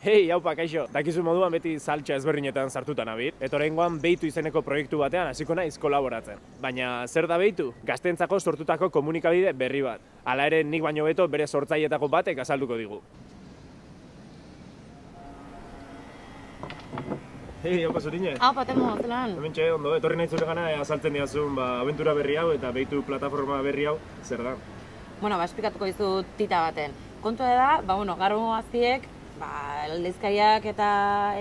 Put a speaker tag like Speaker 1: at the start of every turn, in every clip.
Speaker 1: Hei, haupa, kaixo. Dakizu moduan beti saltxa ezberdinetan sartuta nabil. Eta oraingoan Beitu izeneko proiektu batean hasiko naiz kolaboratzen. Baina zer da Beitu? Gazteentzako sortutako komunikabide berri bat. Hala ere nik baino beto bere sortzaileetako batek azalduko digu. Hei, haupa zurine.
Speaker 2: Haupa, temo, zelan.
Speaker 1: Hementxe, ondo, etorri nahi zure gana azaltzen diazun abentura berri hau eta Beitu plataforma berri hau zer da?
Speaker 2: Bueno, esplikatuko dizut tita baten. Kontua da, gaur azpiek, aldizkariak eta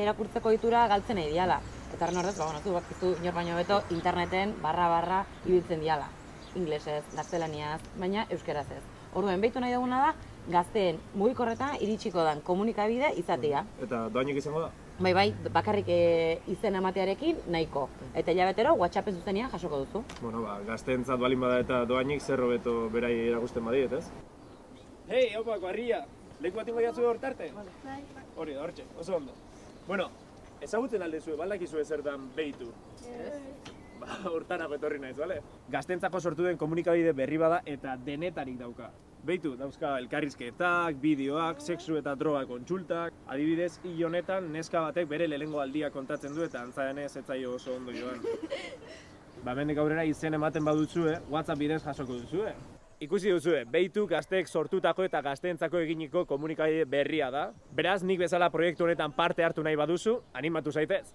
Speaker 2: erakurtzeko ditura galtzen nahi diala. Eta horren horrez, zu bakizu inor baino beto interneten barra ibiltzen diala. Inglesez, gaztelaniaz, baina euskeraz ez. Orduan, Beitu nahi duguna da, gazteen mugikorretan iritsiko dan komunikabide izatea.
Speaker 1: Eta doainik izango da?
Speaker 2: Bai, bakarrik izen ematearekin nahiko. Eta hilabetero WhatsAppen zuzenean jasoko duzu.
Speaker 1: Bueno, gazteentzat balin bada eta doainik zer hobeto berai erakusten badiet, ez? Hei, haupako, harria! Leku bat ingo jatzu hortarte?
Speaker 3: Bai.
Speaker 1: Hori da, hortxe, oso ondo. Bueno, ezagutzen aldezue, baldakizue zer dan Beitu. Hortarako etorri naiz, bale? Gazteentzako sortu den komunikabide berri bada eta denetarik dauka. Beitu, dauzka elkarrizketak, bideoak, sexu eta droga kontsultak. Adibidez, hil honetan neska batek bere lehengo aldia kontatzen du eta antza denez ez zaio oso ondo joan. Hemendik aurrera izen ematen baduzue, WhatsApp bidez jasoko duzue. Ikusi duzue, Beitu gazteek sortutako eta gazteentzako eginiko komunikabide berria da. Beraz, nik bezala proiektu honetan parte hartu nahi baduzu, animatu zaitez.